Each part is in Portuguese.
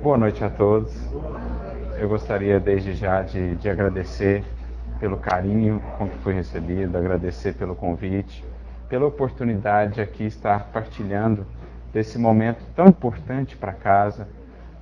Boa noite a todos. Eu gostaria desde já de agradecer pelo carinho com que fui recebido, agradecer pelo convite, pela oportunidade de aqui estar partilhando desse momento tão importante para casa.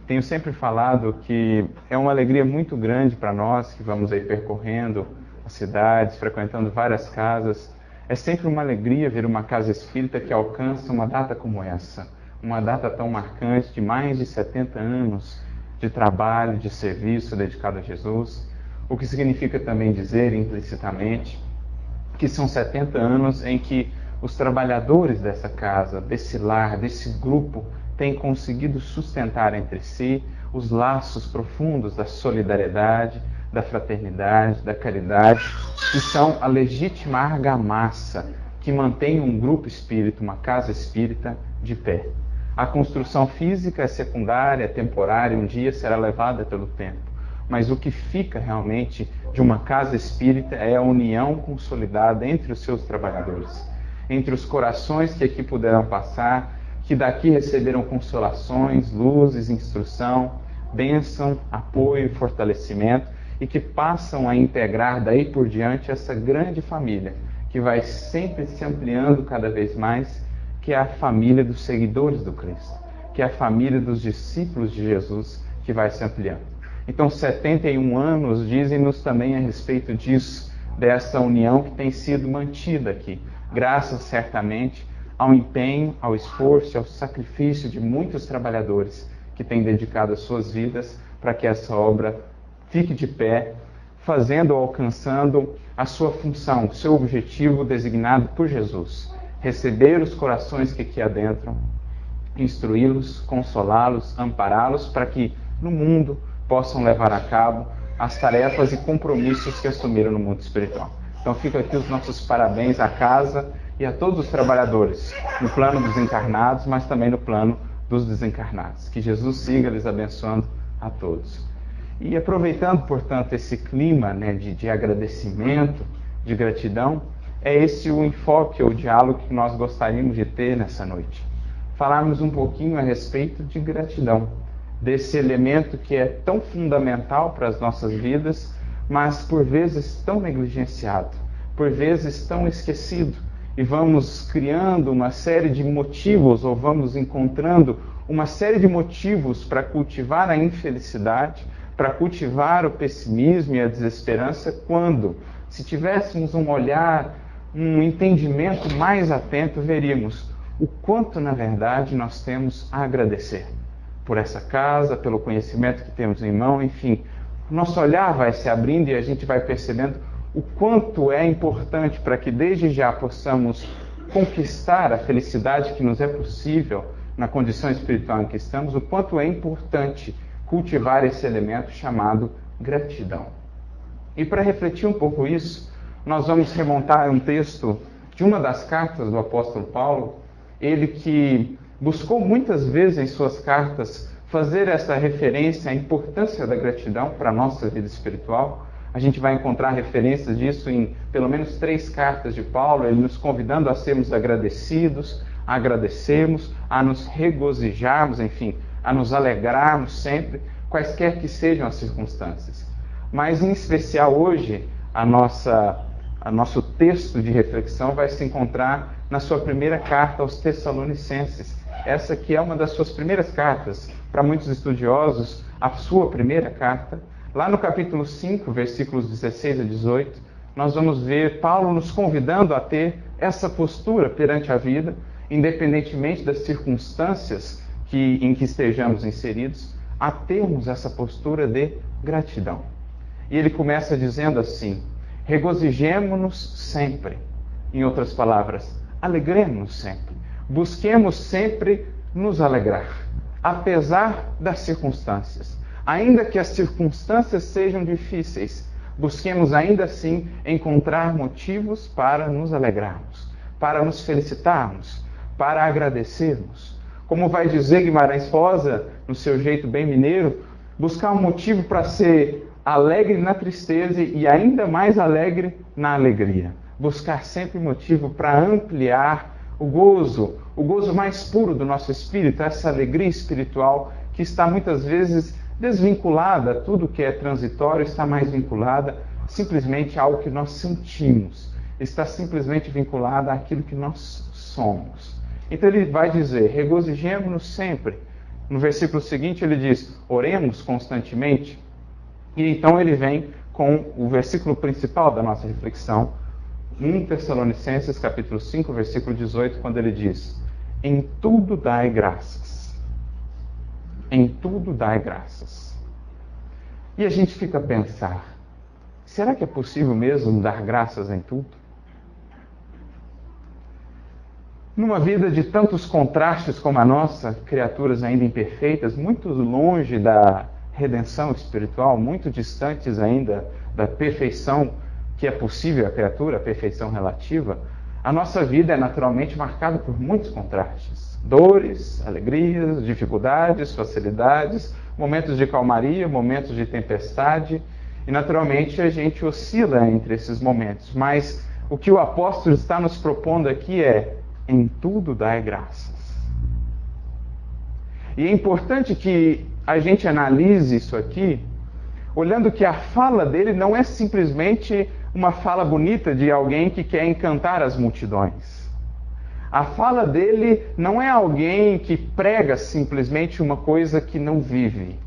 Tenho sempre falado que é uma alegria muito grande para nós que vamos aí percorrendo as cidades, frequentando várias casas. É sempre uma alegria ver uma casa espírita que alcança uma data como essa, uma data tão marcante de mais de 70 anos de trabalho, de serviço dedicado a Jesus, o que significa também dizer implicitamente que são 70 anos em que os trabalhadores dessa casa, desse lar, desse grupo, têm conseguido sustentar entre si os laços profundos da solidariedade, da fraternidade, da caridade, que são a legítima argamassa que mantém um grupo espírita, uma casa espírita, de pé. A construção física é secundária, é temporária, um dia será levada pelo tempo. Mas o que fica realmente de uma casa espírita é a união consolidada entre os seus trabalhadores, entre os corações que aqui puderam passar, que daqui receberam consolações, luzes, instrução, bênção, apoio, fortalecimento, e que passam a integrar daí por diante essa grande família, que vai sempre se ampliando cada vez mais, que é a família dos seguidores do Cristo, que é a família dos discípulos de Jesus, que vai se ampliando. Então, 71 anos dizem-nos também a respeito disso, dessa união que tem sido mantida aqui, graças certamente ao empenho, ao esforço, ao sacrifício de muitos trabalhadores que têm dedicado as suas vidas para que essa obra fique de pé, fazendo ou alcançando a sua função, o seu objetivo designado por Jesus: receber os corações que aqui adentram, instruí-los, consolá-los, ampará-los, para que no mundo possam levar a cabo as tarefas e compromissos que assumiram no mundo espiritual. Então fica aqui os nossos parabéns à casa e a todos os trabalhadores, no plano dos encarnados, mas também no plano dos desencarnados. Que Jesus siga lhes abençoando a todos. E aproveitando, portanto, esse clima, de agradecimento, de gratidão, é esse o enfoque ou o diálogo que nós gostaríamos de ter nessa noite. Falarmos um pouquinho a respeito de gratidão, desse elemento que é tão fundamental para as nossas vidas, mas por vezes tão negligenciado, por vezes tão esquecido. E vamos criando uma série de motivos, ou vamos encontrando uma série de motivos para cultivar a infelicidade, para cultivar o pessimismo e a desesperança, quando, se tivéssemos um olhar, um entendimento mais atento, veríamos o quanto, na verdade, nós temos a agradecer por essa casa, pelo conhecimento que temos em mão, enfim. Nosso olhar vai se abrindo e a gente vai percebendo o quanto é importante para que desde já possamos conquistar a felicidade que nos é possível na condição espiritual em que estamos, o quanto é importante cultivar esse elemento chamado gratidão. E para refletir um pouco isso, nós vamos remontar um texto de uma das cartas do apóstolo Paulo, ele que buscou muitas vezes em suas cartas fazer essa referência à importância da gratidão para a nossa vida espiritual. A gente vai encontrar referências disso em pelo menos 3 cartas de Paulo, ele nos convidando a sermos agradecidos, a agradecermos, a nos regozijarmos, enfim, a nos alegrarmos sempre, quaisquer que sejam as circunstâncias. Mas, em especial hoje, nosso texto de reflexão vai se encontrar na sua primeira carta aos Tessalonicenses. Essa que é uma das suas primeiras cartas, para muitos estudiosos, a sua primeira carta. Lá no capítulo 5, versículos 16 a 18, nós vamos ver Paulo nos convidando a ter essa postura perante a vida, independentemente das circunstâncias em que estejamos inseridos, a termos essa postura de gratidão. E ele começa dizendo assim: regozijemo-nos sempre. Em outras palavras, alegremos-nos sempre. Busquemos sempre nos alegrar, apesar das circunstâncias. Ainda que as circunstâncias sejam difíceis, busquemos ainda assim encontrar motivos para nos alegrarmos, para nos felicitarmos, para agradecermos. Como vai dizer Guimarães Rosa, no seu jeito bem mineiro, buscar um motivo para ser alegre na tristeza e ainda mais alegre na alegria. Buscar sempre motivo para ampliar o gozo mais puro do nosso espírito, essa alegria espiritual que que está muitas vezes desvinculada, tudo que é transitório está mais vinculada simplesmente a algo que nós sentimos, está simplesmente vinculada àquilo que nós somos. Então ele vai dizer, regozijemo-nos sempre. No versículo seguinte ele diz, oremos constantemente. E então ele vem com o versículo principal da nossa reflexão, 1 Tessalonicenses capítulo 5, versículo 18, quando ele diz, em tudo dai graças. Em tudo dai graças. E a gente fica a pensar, será que é possível mesmo dar graças em tudo? Numa vida de tantos contrastes como a nossa, criaturas ainda imperfeitas, muito longe da redenção espiritual, muito distantes ainda da perfeição que é possível à criatura, a perfeição relativa, a nossa vida é naturalmente marcada por muitos contrastes. Dores, alegrias, dificuldades, facilidades, momentos de calmaria, momentos de tempestade, e naturalmente a gente oscila entre esses momentos. Mas o que o apóstolo está nos propondo aqui é, em tudo dai graças. E é importante que a gente analise isso aqui, olhando que a fala dele não é simplesmente uma fala bonita de alguém que quer encantar as multidões. A fala dele não é alguém que prega simplesmente uma coisa que não vive.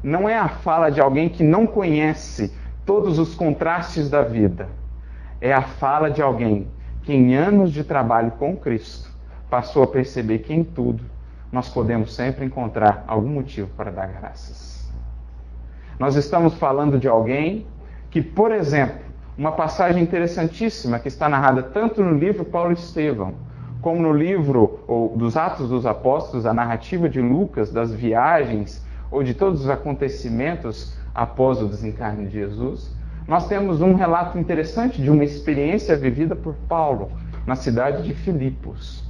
Não é a fala de alguém que não conhece todos os contrastes da vida. É a fala de alguém que em anos de trabalho com Cristo passou a perceber que em tudo nós podemos sempre encontrar algum motivo para dar graças. Nós estamos falando de alguém que, por exemplo, uma passagem interessantíssima que está narrada tanto no livro Paulo e Estevão, como no livro dos Atos dos Apóstolos, a narrativa de Lucas, das viagens ou de todos os acontecimentos após o desencarne de Jesus, nós temos um relato interessante de uma experiência vivida por Paulo na cidade de Filipos.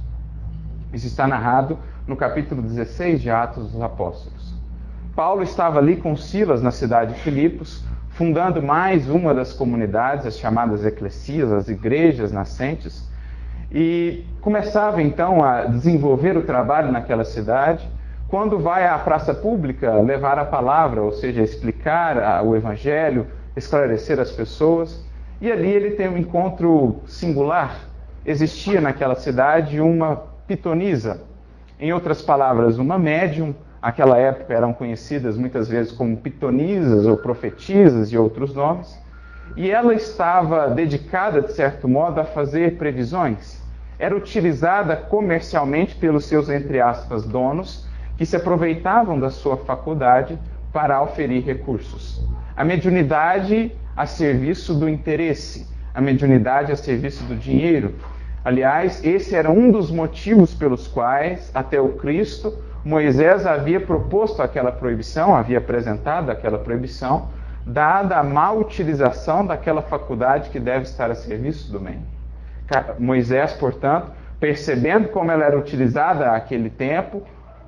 Isso está narrado no capítulo 16 de Atos dos Apóstolos. Paulo estava ali com Silas na cidade de Filipos, fundando mais uma das comunidades, as chamadas eclesias, as igrejas nascentes, e começava então a desenvolver o trabalho naquela cidade, quando vai à praça pública levar a palavra, ou seja, explicar o evangelho, esclarecer as pessoas, e ali ele tem um encontro singular. Existia naquela cidade uma pitonisa, em outras palavras, uma médium. Naquela época eram conhecidas muitas vezes como pitonisas ou profetisas e outros nomes, e ela estava dedicada, de certo modo, a fazer previsões. Era utilizada comercialmente pelos seus, entre aspas, donos, que se aproveitavam da sua faculdade para oferir recursos. A mediunidade a serviço do interesse, a mediunidade a serviço do dinheiro. Aliás, esse era um dos motivos pelos quais, até o Cristo, Moisés havia proposto aquela proibição, havia apresentado aquela proibição, dada a má utilização daquela faculdade que deve estar a serviço do bem. Moisés, portanto, percebendo como ela era utilizada naquele tempo,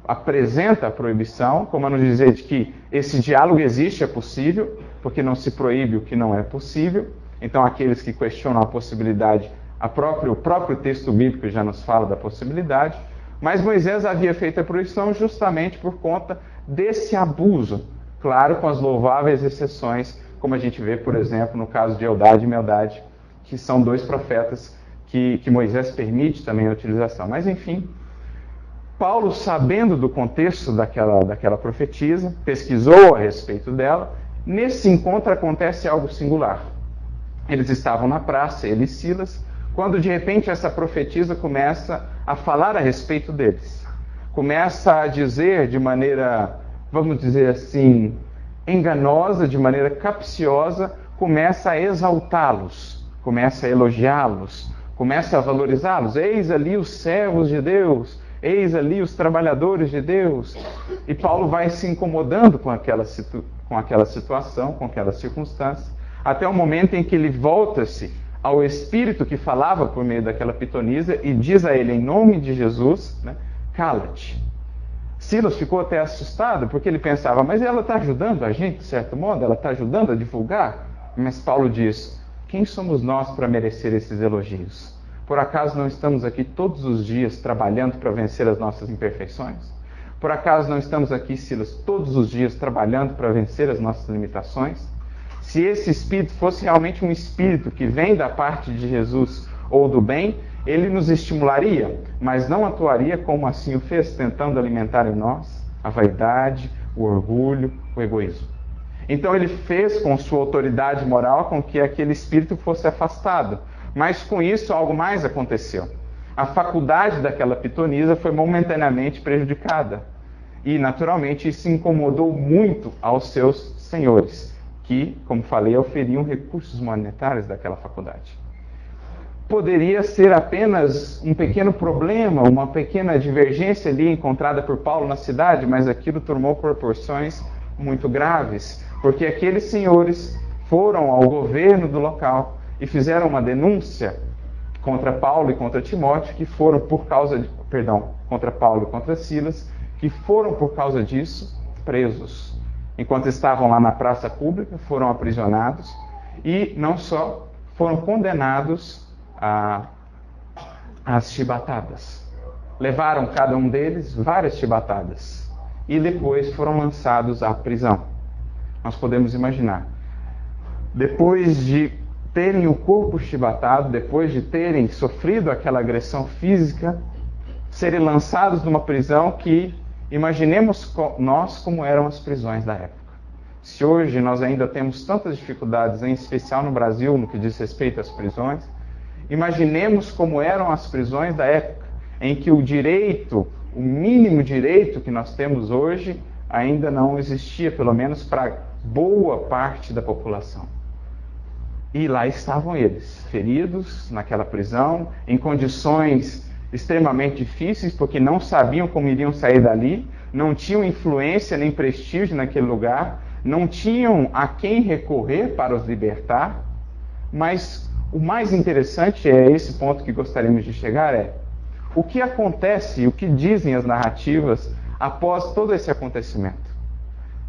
apresenta a proibição, como a nos dizer de que esse diálogo existe, é possível, porque não se proíbe o que não é possível. Então, aqueles que questionam a possibilidade, o próprio texto bíblico já nos fala da possibilidade, mas Moisés havia feito a proibição justamente por conta desse abuso, claro, com as louváveis exceções, como a gente vê, por exemplo, no caso de Eldade e Meldade, que são dois profetas que Moisés permite também a utilização. Mas, enfim, Paulo, sabendo do contexto daquela profetisa, pesquisou a respeito dela. Nesse encontro acontece algo singular. Eles estavam na praça, ele e Silas, quando de repente essa profetisa começa a falar a respeito deles. Começa a dizer de maneira, vamos dizer assim, enganosa, de maneira capciosa, começa a exaltá-los, começa a elogiá-los, começa a valorizá-los. Eis ali os servos de Deus, eis ali os trabalhadores de Deus. E Paulo vai se incomodando com aquela situação, com aquela circunstância, até o momento em que ele volta-se ao Espírito que falava por meio daquela pitonisa e diz a ele, em nome de Jesus, né, cala-te. Silas ficou até assustado, porque ele pensava, mas ela está ajudando a gente, de certo modo, ela está ajudando a divulgar. Mas Paulo diz, quem somos nós para merecer esses elogios? Por acaso não estamos aqui todos os dias trabalhando para vencer as nossas imperfeições? Por acaso não estamos aqui, Silas, todos os dias trabalhando para vencer as nossas limitações? Se esse espírito fosse realmente um espírito que vem da parte de Jesus ou do bem, ele nos estimularia, mas não atuaria como assim o fez, tentando alimentar em nós a vaidade, o orgulho, o egoísmo. Então ele fez com sua autoridade moral com que aquele espírito fosse afastado. Mas com isso algo mais aconteceu. A faculdade daquela pitonisa foi momentaneamente prejudicada. E naturalmente isso incomodou muito aos seus senhores, que, como falei, oferiam recursos monetários daquela faculdade. Poderia ser apenas um pequeno problema, uma pequena divergência ali encontrada por Paulo na cidade, mas aquilo tomou proporções muito graves, porque aqueles senhores foram ao governo do local e fizeram uma denúncia contra Paulo e contra Timóteo, que foram por causa de, contra Paulo e contra Silas, que foram por causa disso presos. Enquanto estavam lá na praça pública, foram aprisionados e não só foram condenados às chibatadas. Levaram cada um deles várias chibatadas e depois foram lançados à prisão. Nós podemos imaginar, depois de terem o corpo chibatado, depois de terem sofrido aquela agressão física, serem lançados numa prisão que, imaginemos nós como eram as prisões da época. Se hoje nós ainda temos tantas dificuldades, em especial no Brasil, no que diz respeito às prisões, imaginemos como eram as prisões da época, em que o direito, o mínimo direito que nós temos hoje, ainda não existia, pelo menos para boa parte da população. E lá estavam eles, feridos naquela prisão, em condições extremamente difíceis, porque não sabiam como iriam sair dali, não tinham influência nem prestígio naquele lugar, não tinham a quem recorrer para os libertar. Mas o mais interessante, é esse ponto que gostaríamos de chegar, é o que acontece, o que dizem as narrativas após todo esse acontecimento.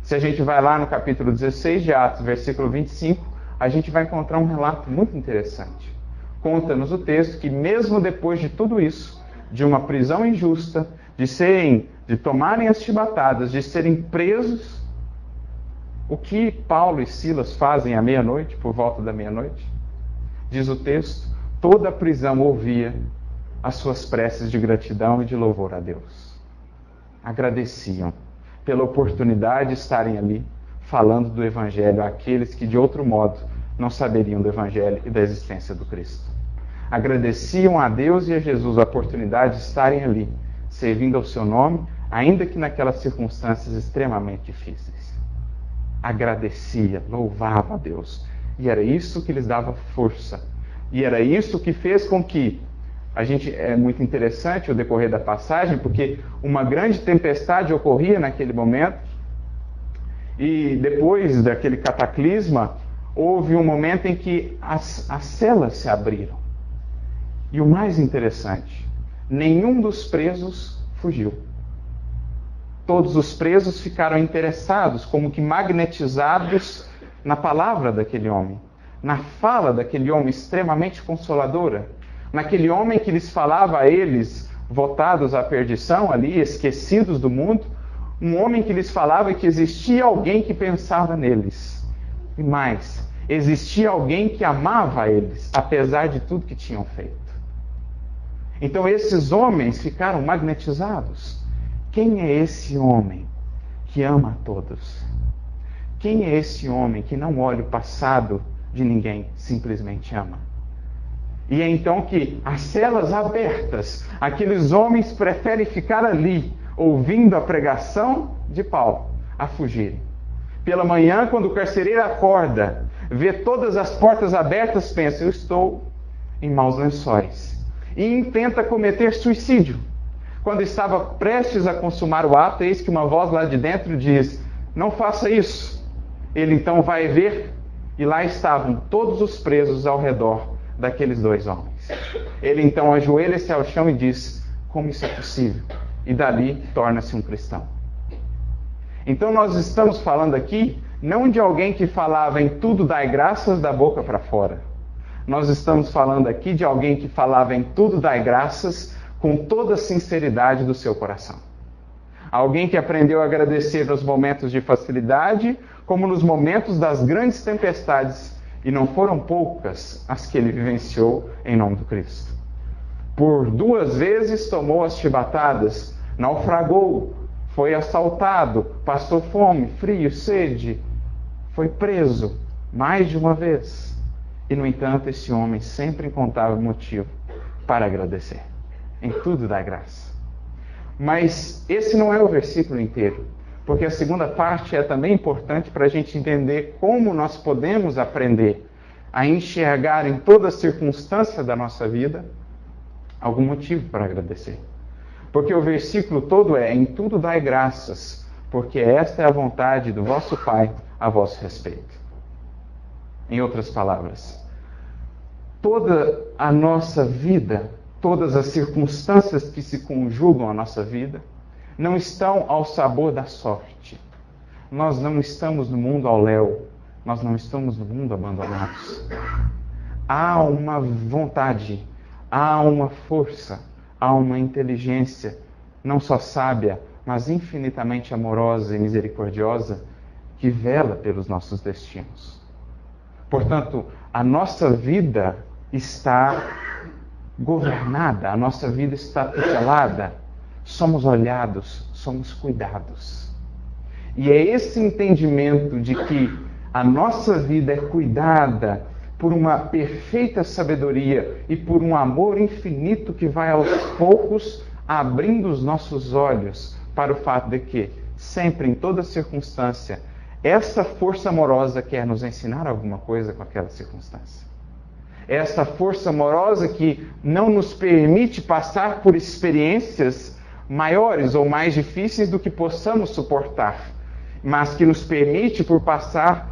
Se a gente vai lá no capítulo 16 de Atos, versículo 25, a gente vai encontrar um relato muito interessante. Conta-nos o texto que mesmo depois de tudo isso, de uma prisão injusta, de tomarem as chibatadas, de serem presos, o que Paulo e Silas fazem à meia-noite, por volta da meia-noite? Diz o texto, toda a prisão ouvia as suas preces de gratidão e de louvor a Deus. Agradeciam pela oportunidade de estarem ali, falando do Evangelho àqueles que de outro modo não saberiam do Evangelho e da existência do Cristo. Agradeciam a Deus e a Jesus a oportunidade de estarem ali, servindo ao seu nome, ainda que naquelas circunstâncias extremamente difíceis. Agradecia, louvava a Deus. E era isso que lhes dava força. E era isso que fez com que é muito interessante o decorrer da passagem, porque uma grande tempestade ocorria naquele momento, e depois daquele cataclisma, houve um momento em que as celas se abriram. E o mais interessante, nenhum dos presos fugiu. Todos os presos ficaram interessados, como que magnetizados na palavra daquele homem, na fala daquele homem extremamente consoladora, naquele homem que lhes falava a eles, votados à perdição ali, esquecidos do mundo, um homem que lhes falava que existia alguém que pensava neles. E mais, existia alguém que amava eles, apesar de tudo que tinham feito. Então esses homens ficaram magnetizados. Quem é esse homem que ama a todos? Quem é esse homem que não olha o passado de ninguém, simplesmente ama? E é então que as celas abertas, aqueles homens preferem ficar ali, ouvindo a pregação de Paulo, a fugirem. Pela manhã, quando o carcereiro acorda, vê todas as portas abertas, pensa, eu estou em maus lençóis. E intenta cometer suicídio. Quando estava prestes a consumar o ato, eis que uma voz lá de dentro diz, não faça isso. Ele então vai ver, e lá estavam todos os presos ao redor daqueles dois homens. Ele então ajoelha-se ao chão e diz, como isso é possível? E dali torna-se um cristão. Então nós estamos falando aqui, não de alguém que falava em tudo dai graças da boca para fora. Nós estamos falando aqui de alguém que falava em tudo dai graças com toda a sinceridade do seu coração. Alguém que aprendeu a agradecer nos momentos de facilidade, como nos momentos das grandes tempestades, e não foram poucas as que ele vivenciou em nome do Cristo. Por 2 vezes tomou as chibatadas, naufragou, foi assaltado, passou fome, frio, sede, foi preso mais de uma vez. E, no entanto, esse homem sempre encontrava motivo para agradecer. Em tudo dá graça. Mas esse não é o versículo inteiro, porque a segunda parte é também importante para a gente entender como nós podemos aprender a enxergar em toda circunstância da nossa vida algum motivo para agradecer. Porque o versículo todo é: em tudo dai graças, porque esta é a vontade do vosso Pai a vosso respeito. Em outras palavras, toda a nossa vida, todas as circunstâncias que se conjugam à nossa vida, não estão ao sabor da sorte. Nós não estamos no mundo ao léu, nós não estamos no mundo abandonados. Há uma vontade, há uma força, há uma inteligência, não só sábia, mas infinitamente amorosa e misericordiosa, que vela pelos nossos destinos. Portanto, a nossa vida está governada, a nossa vida está tutelada, somos olhados, somos cuidados. E é esse entendimento de que a nossa vida é cuidada por uma perfeita sabedoria e por um amor infinito que vai aos poucos abrindo os nossos olhos para o fato de que, sempre, em toda circunstância, essa força amorosa quer nos ensinar alguma coisa com aquela circunstância. Essa força amorosa que não nos permite passar por experiências maiores ou mais difíceis do que possamos suportar, mas que nos permite passar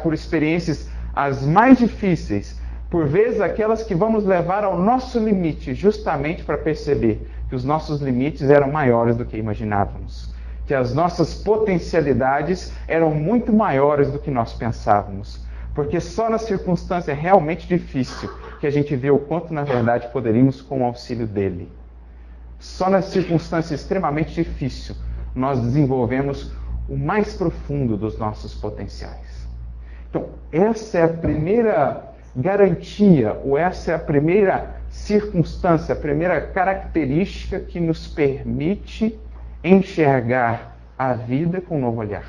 por experiências as mais difíceis, por vezes aquelas que vamos levar ao nosso limite, justamente para perceber que os nossos limites eram maiores do que imaginávamos, que as nossas potencialidades eram muito maiores do que nós pensávamos, porque só na circunstância realmente difícil que a gente vê o quanto, na verdade, poderíamos com o auxílio dele. Só na circunstância extremamente difícil nós desenvolvemos o mais profundo dos nossos potenciais. Então, essa é a primeira garantia, ou essa é a primeira circunstância, a primeira característica que nos permite enxergar a vida com um novo olhar.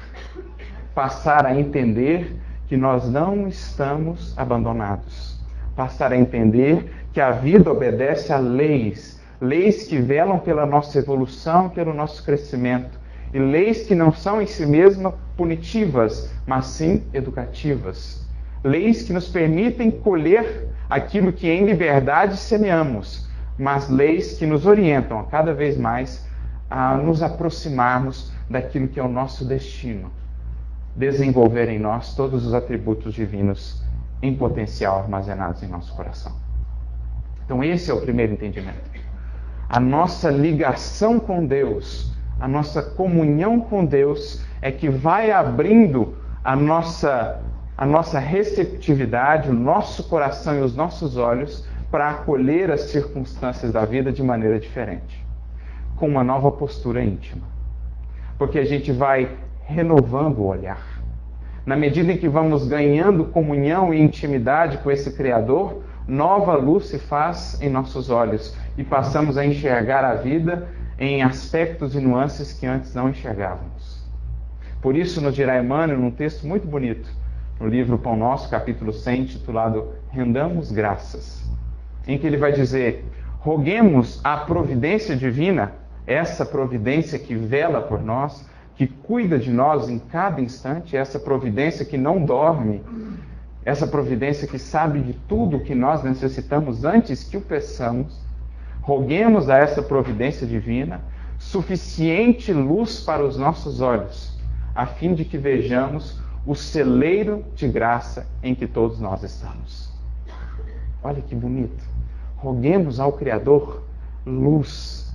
Passar a entender que nós não estamos abandonados. Passar a entender que a vida obedece a leis que velam pela nossa evolução, pelo nosso crescimento, e leis que não são em si mesmas punitivas, mas sim educativas. Leis que nos permitem colher aquilo que em liberdade semeamos, mas leis que nos orientam a cada vez mais a nos aproximarmos daquilo que é o nosso destino, desenvolver em nós todos os atributos divinos em potencial armazenados em nosso coração. Então esse é o primeiro entendimento. A nossa ligação com Deus, a nossa comunhão com Deus é que vai abrindo a nossa receptividade, o nosso coração e os nossos olhos para acolher as circunstâncias da vida de maneira diferente, com uma nova postura íntima. Porque a gente vai renovando o olhar. Na medida em que vamos ganhando comunhão e intimidade com esse Criador, nova luz se faz em nossos olhos e passamos a enxergar a vida em aspectos e nuances que antes não enxergávamos. Por isso nos dirá Emmanuel, num texto muito bonito, no livro Pão Nosso, capítulo 100, intitulado Rendamos Graças, em que ele vai dizer: roguemos à providência divina, essa providência que vela por nós, que cuida de nós em cada instante, essa providência que não dorme, essa providência que sabe de tudo o que nós necessitamos antes que o peçamos. Roguemos a essa providência divina suficiente luz para os nossos olhos, a fim de que vejamos o celeiro de graça em que todos nós estamos. Olha que bonito. Roguemos ao Criador luz,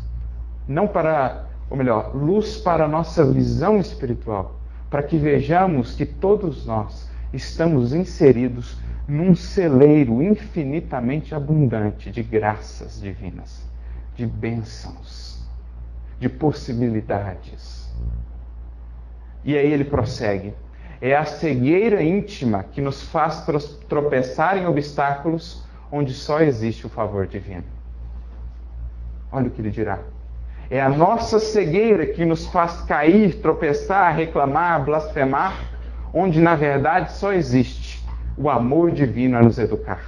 luz para a nossa visão espiritual, para que vejamos que todos nós estamos inseridos num celeiro infinitamente abundante de graças divinas, de bênçãos, de possibilidades. E aí ele prossegue. É a cegueira íntima que nos faz tropeçar em obstáculos onde só existe o favor divino. Olha o que ele dirá. É a nossa cegueira que nos faz cair, tropeçar, reclamar, blasfemar, onde na verdade só existe o amor divino a nos educar,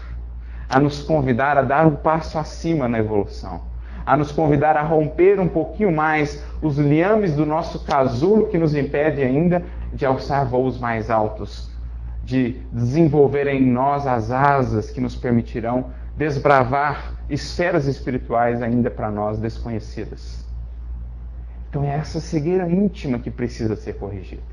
a nos convidar a dar um passo acima na evolução, a nos convidar a romper um pouquinho mais os liames do nosso casulo que nos impede ainda de alçar voos mais altos, de desenvolver em nós as asas que nos permitirão desbravar esferas espirituais ainda para nós desconhecidas. Então é essa cegueira íntima que precisa ser corrigida.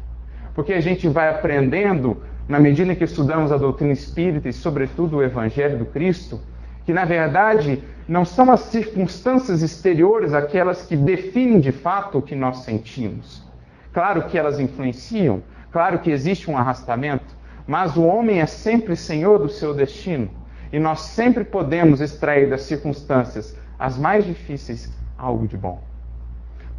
Porque a gente vai aprendendo, na medida que estudamos a doutrina espírita e sobretudo o Evangelho do Cristo, que na verdade não são as circunstâncias exteriores aquelas que definem de fato o que nós sentimos. Claro que elas influenciam, claro que existe um arrastamento, mas o homem é sempre senhor do seu destino. E nós sempre podemos extrair das circunstâncias as mais difíceis algo de bom.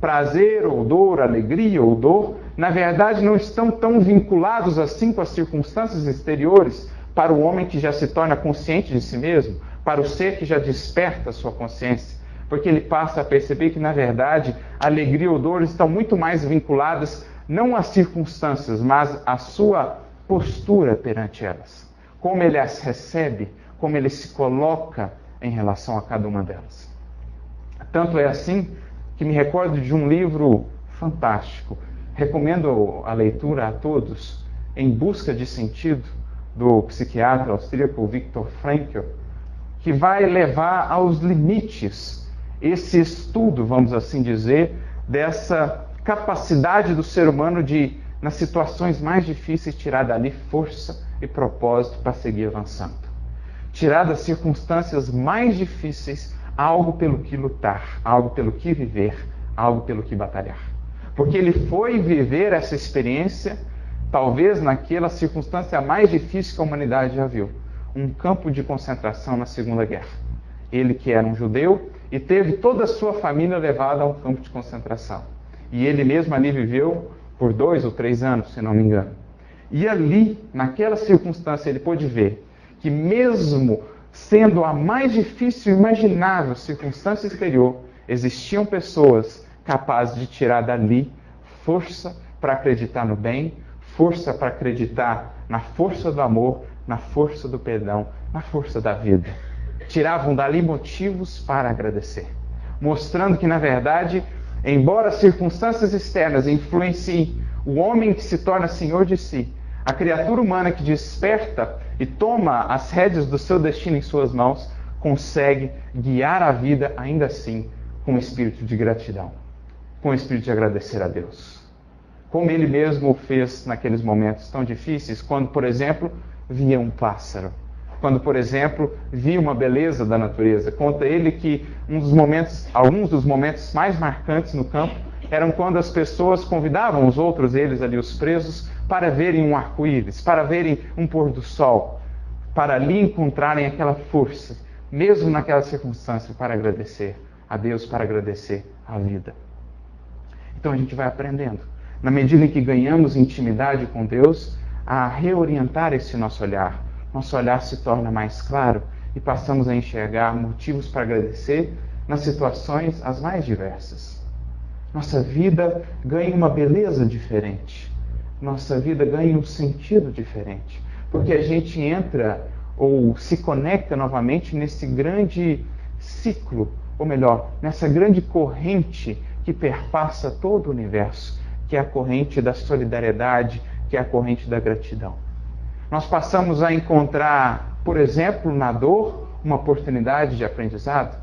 Prazer ou dor, alegria ou dor, na verdade não estão tão vinculados assim com as circunstâncias exteriores para o homem que já se torna consciente de si mesmo, para o ser que já desperta a sua consciência. Porque ele passa a perceber que, na verdade, alegria ou dor estão muito mais vinculadas não às circunstâncias, mas à sua postura perante elas. Como ele as recebe, como ele se coloca em relação a cada uma delas. Tanto é assim que me recordo de um livro fantástico. Recomendo a leitura a todos, Em Busca de Sentido, do psiquiatra austríaco Viktor Frankl, que vai levar aos limites esse estudo, vamos assim dizer, dessa capacidade do ser humano de, nas situações mais difíceis, tirar dali força e propósito para seguir avançando. Tirar das circunstâncias mais difíceis algo pelo que lutar, algo pelo que viver, algo pelo que batalhar. Porque ele foi viver essa experiência, talvez naquela circunstância mais difícil que a humanidade já viu. Um campo de concentração na Segunda Guerra. Ele que era um judeu e teve toda a sua família levada a um campo de concentração. E ele mesmo ali viveu por 2 ou 3 anos, se não me engano. E ali, naquela circunstância, ele pôde ver que mesmo sendo a mais difícil e imaginável circunstância exterior, existiam pessoas capazes de tirar dali força para acreditar no bem, força para acreditar na força do amor, na força do perdão, na força da vida. Tiravam dali motivos para agradecer, mostrando que, na verdade, embora as circunstâncias externas influenciem o homem que se torna senhor de si, a criatura humana que desperta e toma as rédeas do seu destino em suas mãos, consegue guiar a vida ainda assim com o espírito de gratidão, com o espírito de agradecer a Deus. Como ele mesmo fez naqueles momentos tão difíceis, quando, por exemplo, via um pássaro, quando, por exemplo, via uma beleza da natureza. Conta ele que alguns dos momentos mais marcantes no campo eram quando as pessoas convidavam os outros, eles ali, os presos, para verem um arco-íris, para verem um pôr do sol, para ali encontrarem aquela força, mesmo naquela circunstância, para agradecer a Deus, para agradecer a vida. Então a gente vai aprendendo, na medida em que ganhamos intimidade com Deus, a reorientar esse nosso olhar. Nosso olhar se torna mais claro e passamos a enxergar motivos para agradecer nas situações as mais diversas. Nossa vida ganha uma beleza diferente. Nossa vida ganha um sentido diferente. Porque a gente entra ou se conecta novamente nesse grande ciclo, ou melhor, nessa grande corrente que perpassa todo o universo, que é a corrente da solidariedade, que é a corrente da gratidão. Nós passamos a encontrar, por exemplo, na dor, uma oportunidade de aprendizado.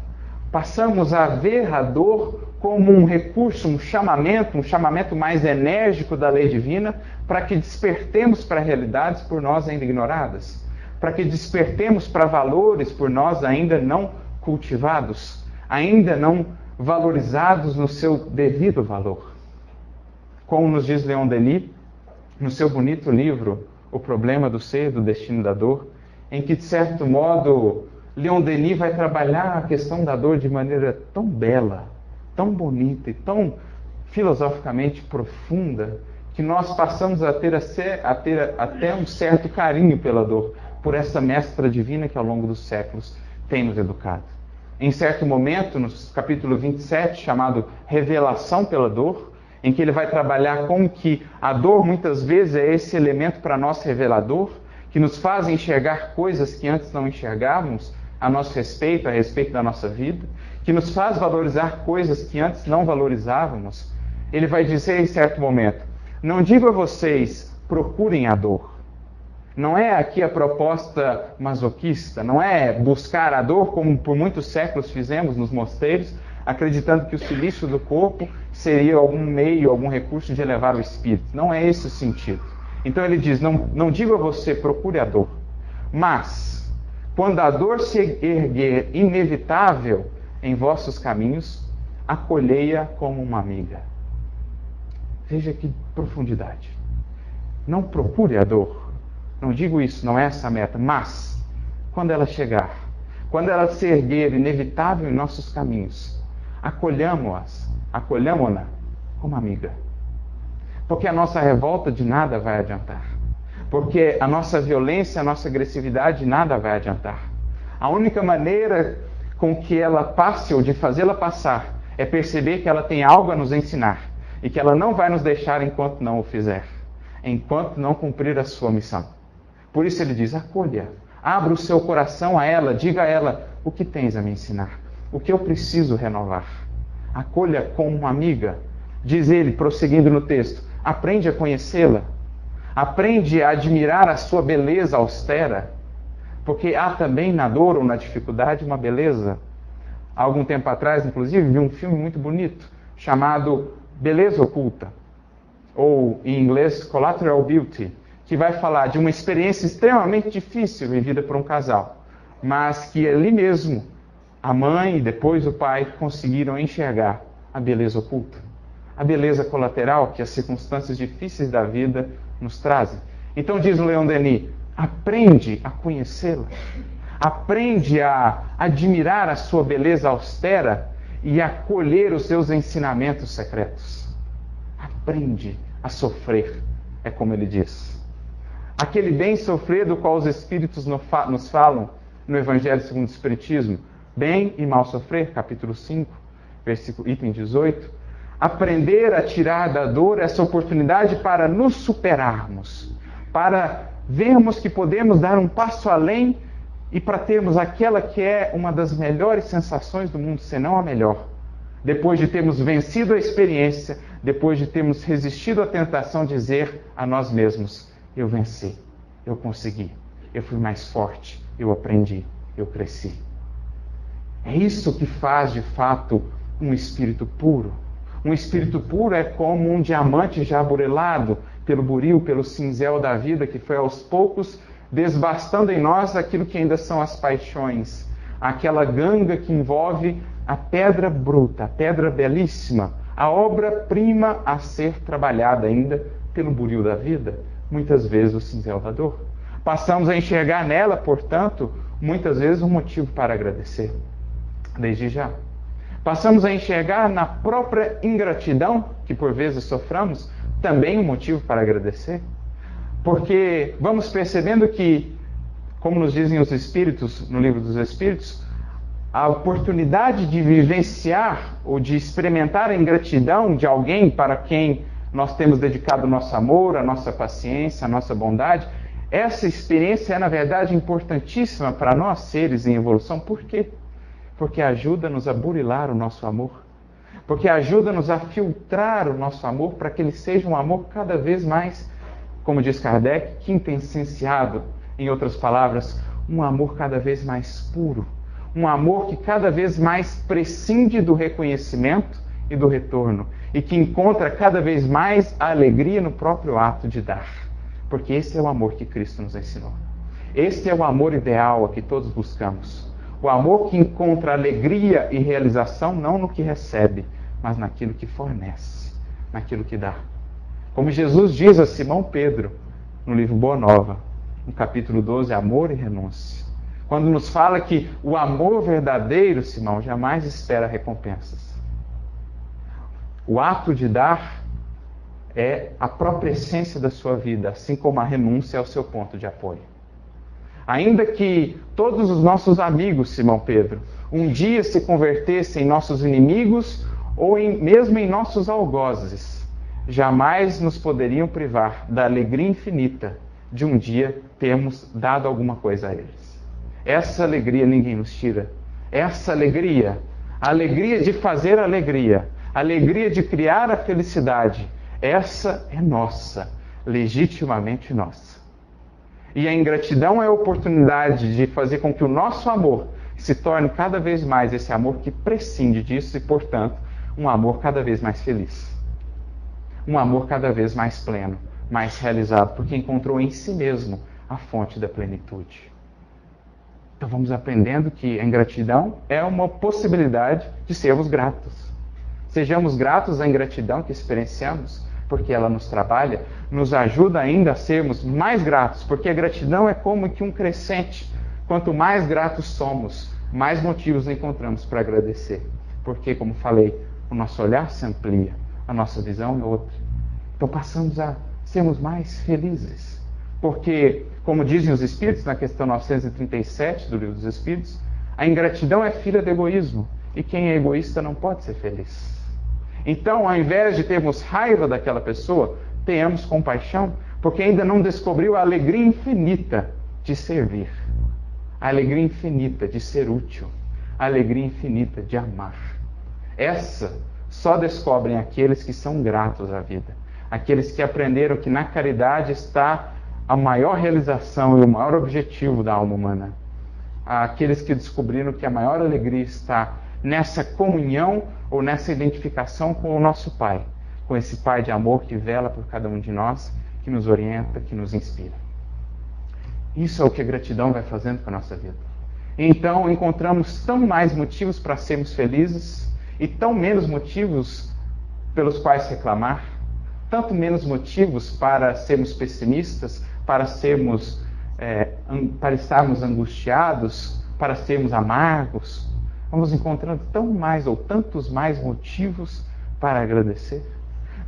Passamos a ver a dor como um recurso, um chamamento mais enérgico da lei divina, para que despertemos para realidades por nós ainda ignoradas, para que despertemos para valores por nós ainda não cultivados, ainda não valorizados no seu devido valor. Como nos diz Leon Denis, no seu bonito livro, O Problema do Ser, do Destino da Dor, em que, de certo modo, Leon Denis vai trabalhar a questão da dor de maneira tão bela, tão bonita e tão filosoficamente profunda que nós passamos a ter até um certo carinho pela dor, por essa mestra divina que ao longo dos séculos tem nos educado. Em certo momento, no capítulo 27, chamado Revelação pela Dor, em que ele vai trabalhar como que a dor muitas vezes é esse elemento para nós revelador, que nos faz enxergar coisas que antes não enxergávamos a nosso respeito, a respeito da nossa vida, que nos faz valorizar coisas que antes não valorizávamos. Ele vai dizer em certo momento: não digo a vocês, procurem a dor. Não é aqui a proposta masoquista, não é buscar a dor como por muitos séculos fizemos nos mosteiros, acreditando que o silício do corpo seria algum meio, algum recurso de elevar o espírito. Não é esse o sentido. Então ele diz: não digo a você, procure a dor, mas quando a dor se erguer inevitável em vossos caminhos, acolhei-a como uma amiga. Veja que profundidade. Não procure a dor. Não digo isso, não é essa a meta, mas quando ela chegar, quando ela se erguer inevitável em nossos caminhos, acolhamo-na como amiga. Porque a nossa revolta de nada vai adiantar. Porque a nossa violência, a nossa agressividade de nada vai adiantar. A única maneira com que ela passe, ou de fazê-la passar, é perceber que ela tem algo a nos ensinar e que ela não vai nos deixar enquanto não o fizer, enquanto não cumprir a sua missão. Por isso ele diz: acolha, abra o seu coração a ela, diga a ela o que tens a me ensinar, o que eu preciso renovar. Acolha como uma amiga. Diz ele, prosseguindo no texto: aprende a conhecê-la, aprende a admirar a sua beleza austera, porque há também na dor ou na dificuldade uma beleza. Há algum tempo atrás, inclusive, vi um filme muito bonito chamado Beleza Oculta, ou em inglês Collateral Beauty, que vai falar de uma experiência extremamente difícil vivida por um casal, mas que ali mesmo a mãe e depois o pai conseguiram enxergar a beleza oculta, a beleza colateral que as circunstâncias difíceis da vida nos trazem. Então diz o Leon Denis: aprende a conhecê-la, aprende a admirar a sua beleza austera e a colher os seus ensinamentos secretos. Aprende a sofrer, é como ele diz. Aquele bem sofrer do qual os Espíritos nos falam no Evangelho segundo o Espiritismo, bem e mal sofrer, capítulo 5, versículo, item 18. Aprender a tirar da dor essa oportunidade para nos superarmos, para vermos que podemos dar um passo além e para termos aquela que é uma das melhores sensações do mundo, se não a melhor. Depois de termos vencido a experiência, depois de termos resistido à tentação de dizer a nós mesmos: eu venci, eu consegui, eu fui mais forte, eu aprendi, eu cresci. É isso que faz de fato um espírito puro. Um espírito puro é como um diamante já aburelado pelo buril, pelo cinzel da vida, que foi aos poucos desbastando em nós aquilo que ainda são as paixões, aquela ganga que envolve a pedra bruta, a pedra belíssima, a obra-prima a ser trabalhada ainda pelo buril da vida, muitas vezes o cinzel da dor. Passamos a enxergar nela, portanto, muitas vezes um motivo para agradecer, desde já. Passamos a enxergar na própria ingratidão, que por vezes soframos, também um motivo para agradecer. Porque vamos percebendo que, como nos dizem os Espíritos, no Livro dos Espíritos, a oportunidade de vivenciar ou de experimentar a ingratidão de alguém para quem nós temos dedicado o nosso amor, a nossa paciência, a nossa bondade, essa experiência é, na verdade, importantíssima para nós, seres em evolução. Por quê? Porque ajuda-nos a burilar o nosso amor. Porque ajuda-nos a filtrar o nosso amor para que ele seja um amor cada vez mais, como diz Kardec, quintessenciado. Em outras palavras, um amor cada vez mais puro. Um amor que cada vez mais prescinde do reconhecimento e do retorno. E que encontra cada vez mais a alegria no próprio ato de dar. Porque esse é o amor que Cristo nos ensinou. Esse é o amor ideal a que todos buscamos. O amor que encontra alegria e realização não no que recebe, mas naquilo que fornece, naquilo que dá. Como Jesus diz a Simão Pedro, no livro Boa Nova, no capítulo 12, Amor e Renúncia. Quando nos fala que o amor verdadeiro, Simão, jamais espera recompensas. O ato de dar é a própria essência da sua vida, assim como a renúncia é o seu ponto de apoio. Ainda que todos os nossos amigos, Simão Pedro, um dia se convertessem em nossos inimigos ou mesmo em nossos algozes, jamais nos poderiam privar da alegria infinita de um dia termos dado alguma coisa a eles. Essa alegria ninguém nos tira. Essa alegria, a alegria de fazer alegria, a alegria de criar a felicidade, essa é nossa, legitimamente nossa. E a ingratidão é a oportunidade de fazer com que o nosso amor se torne cada vez mais esse amor que prescinde disso e, portanto, um amor cada vez mais feliz. Um amor cada vez mais pleno, mais realizado, porque encontrou em si mesmo a fonte da plenitude. Então vamos aprendendo que a ingratidão é uma possibilidade de sermos gratos. Sejamos gratos à ingratidão que experienciamos, porque ela nos trabalha, nos ajuda ainda a sermos mais gratos, porque a gratidão é como que um crescente. Quanto mais gratos somos, mais motivos encontramos para agradecer. Porque, como falei, o nosso olhar se amplia, a nossa visão é outra. Então passamos a sermos mais felizes. Porque, como dizem os Espíritos, na questão 937 do Livro dos Espíritos, a ingratidão é filha do egoísmo. E quem é egoísta não pode ser feliz. Então, ao invés de termos raiva daquela pessoa, tenhamos compaixão, porque ainda não descobriu a alegria infinita de servir. A alegria infinita de ser útil. A alegria infinita de amar. Essa só descobrem aqueles que são gratos à vida. Aqueles que aprenderam que na caridade está a maior realização e o maior objetivo da alma humana. Aqueles que descobriram que a maior alegria está nessa comunhão ou nessa identificação com o nosso Pai, com esse Pai de amor que vela por cada um de nós, que nos orienta, que nos inspira. Isso é o que a gratidão vai fazendo com a nossa vida. Então encontramos tão mais motivos para sermos felizes e tão menos motivos pelos quais reclamar, tanto menos motivos para sermos pessimistas, para estarmos angustiados, para sermos amargos. Vamos encontrando tão mais ou tantos mais motivos para agradecer.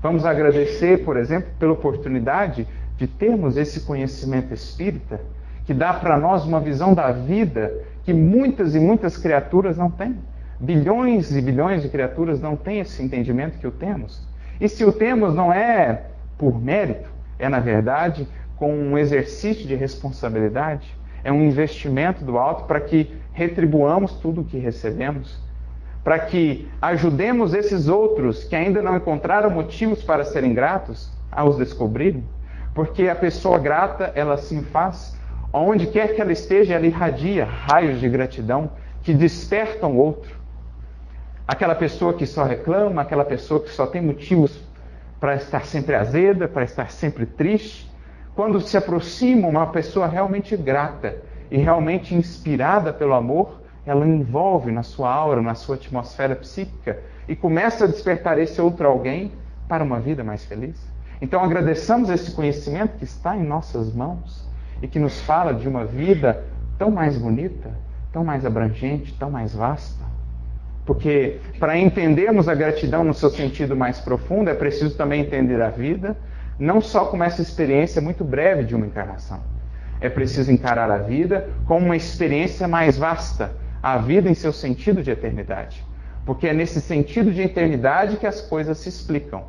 Vamos agradecer, por exemplo, pela oportunidade de termos esse conhecimento espírita, que dá para nós uma visão da vida que muitas e muitas criaturas não têm. Bilhões e bilhões de criaturas não têm esse entendimento que o temos. E se o temos não é por mérito, é na verdade com um exercício de responsabilidade, é um investimento do alto para que retribuamos tudo o que recebemos, para que ajudemos esses outros que ainda não encontraram motivos para serem gratos a os descobrirem, porque a pessoa grata, ela assim faz, onde quer que ela esteja, ela irradia raios de gratidão que despertam o outro. Aquela pessoa que só reclama, aquela pessoa que só tem motivos para estar sempre azeda, para estar sempre triste, quando se aproxima uma pessoa realmente grata e realmente inspirada pelo amor, ela envolve na sua aura, na sua atmosfera psíquica e começa a despertar esse outro alguém para uma vida mais feliz. Então agradeçamos esse conhecimento que está em nossas mãos e que nos fala de uma vida tão mais bonita, tão mais abrangente, tão mais vasta. Porque para entendermos a gratidão no seu sentido mais profundo, é preciso também entender a vida, não só como essa experiência muito breve de uma encarnação. É preciso encarar a vida como uma experiência mais vasta, a vida em seu sentido de eternidade. Porque é nesse sentido de eternidade que as coisas se explicam.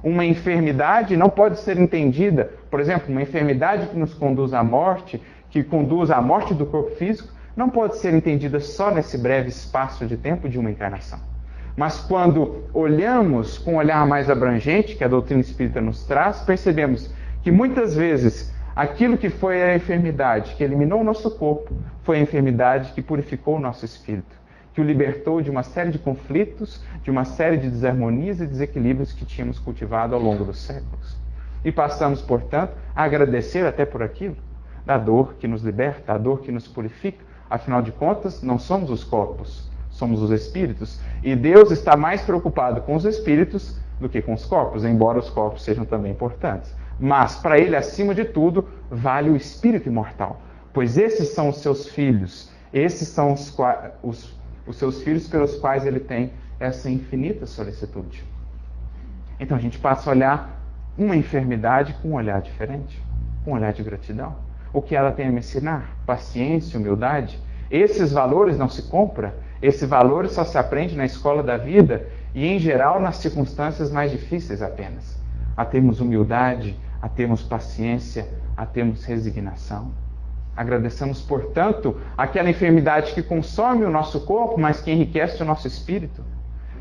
Uma enfermidade não pode ser entendida, por exemplo, uma enfermidade que nos conduz à morte, que conduz à morte do corpo físico, não pode ser entendida só nesse breve espaço de tempo de uma encarnação. Mas quando olhamos com um olhar mais abrangente, que a doutrina espírita nos traz, percebemos que muitas vezes aquilo que foi a enfermidade que eliminou o nosso corpo, foi a enfermidade que purificou o nosso espírito, que o libertou de uma série de conflitos, de uma série de desarmonias e desequilíbrios que tínhamos cultivado ao longo dos séculos. E passamos, portanto, a agradecer até por aquilo, da dor que nos liberta, a dor que nos purifica. Afinal de contas, não somos os corpos, somos os espíritos. E Deus está mais preocupado com os espíritos do que com os corpos, embora os corpos sejam também importantes. Mas, para Ele, acima de tudo, vale o espírito imortal. Pois esses são os seus filhos, esses são os seus filhos pelos quais Ele tem essa infinita solicitude. Então a gente passa a olhar uma enfermidade com um olhar diferente, com um olhar de gratidão. O que ela tem a me ensinar? Paciência, humildade. Esses valores não se compram, esses valores só se aprende na escola da vida e, em geral, nas circunstâncias mais difíceis apenas. A termos humildade, a termos paciência, a termos resignação. Agradeçamos, portanto, aquela enfermidade que consome o nosso corpo, mas que enriquece o nosso espírito,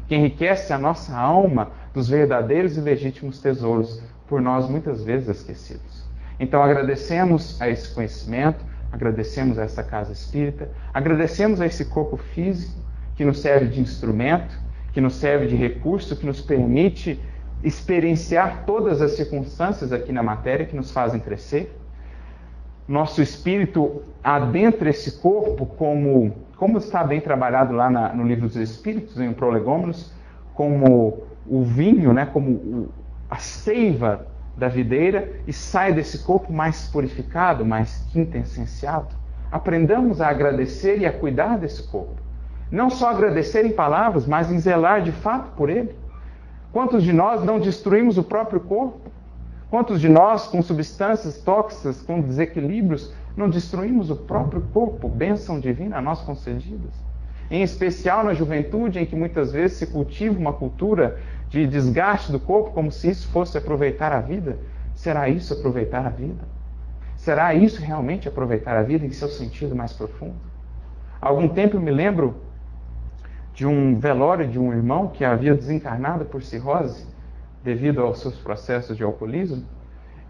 que enriquece a nossa alma dos verdadeiros e legítimos tesouros, por nós muitas vezes esquecidos. Então agradecemos a esse conhecimento, agradecemos a essa casa espírita, agradecemos a esse corpo físico que nos serve de instrumento, que nos serve de recurso, que nos permite experienciar todas as circunstâncias aqui na matéria que nos fazem crescer. Nosso espírito adentra esse corpo como está bem trabalhado lá no Livro dos Espíritos, em Prolegômenos, como o vinho, né, como a seiva da videira, e sai desse corpo mais purificado, mais quintessenciado. Aprendamos a agradecer e a cuidar desse corpo. Não só agradecer em palavras, mas em zelar de fato por ele. Quantos de nós não destruímos o próprio corpo? Quantos de nós, com substâncias tóxicas, com desequilíbrios, não destruímos o próprio corpo, bênção divina a nós concedidas? Em especial na juventude, em que muitas vezes se cultiva uma cultura de desgaste do corpo, como se isso fosse aproveitar a vida. Será isso aproveitar a vida? Será isso realmente aproveitar a vida em seu sentido mais profundo? Há algum tempo eu me lembro de um velório de um irmão que havia desencarnado por cirrose, devido aos seus processos de alcoolismo,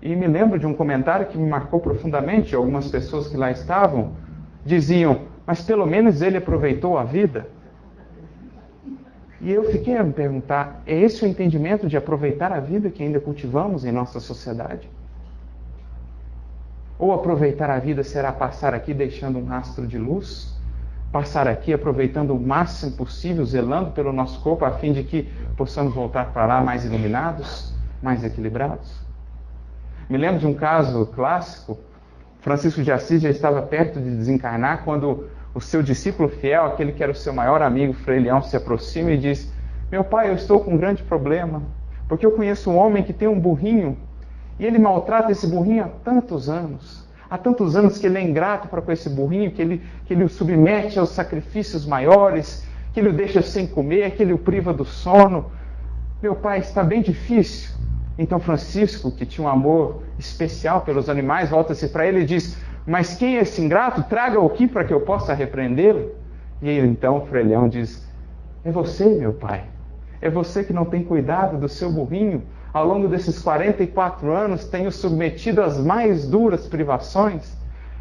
e me lembro de um comentário que me marcou profundamente. Algumas pessoas que lá estavam diziam: mas pelo menos ele aproveitou a vida. E eu fiquei a me perguntar, é esse o entendimento de aproveitar a vida que ainda cultivamos em nossa sociedade? Ou aproveitar a vida será passar aqui deixando um rastro de luz? Passar aqui aproveitando o máximo possível, zelando pelo nosso corpo, a fim de que possamos voltar para lá mais iluminados, mais equilibrados? Me lembro de um caso clássico. Francisco de Assis já estava perto de desencarnar quando o seu discípulo fiel, aquele que era o seu maior amigo, Frei Leão, se aproxima e diz: meu pai, eu estou com um grande problema, porque eu conheço um homem que tem um burrinho e ele maltrata esse burrinho há tantos anos. Há tantos anos que ele é ingrato para com esse burrinho, que ele o submete aos sacrifícios maiores, que ele o deixa sem comer, que ele o priva do sono. Meu pai, está bem difícil. Então Francisco, que tinha um amor especial pelos animais, volta-se para ele e diz: mas quem é esse ingrato? Traga-o aqui para que eu possa repreendê-lo. E ele, então, o Frei Leão diz: é você, meu pai. É você que não tem cuidado do seu burrinho. Ao longo desses 44 anos, tem o submetido às mais duras privações.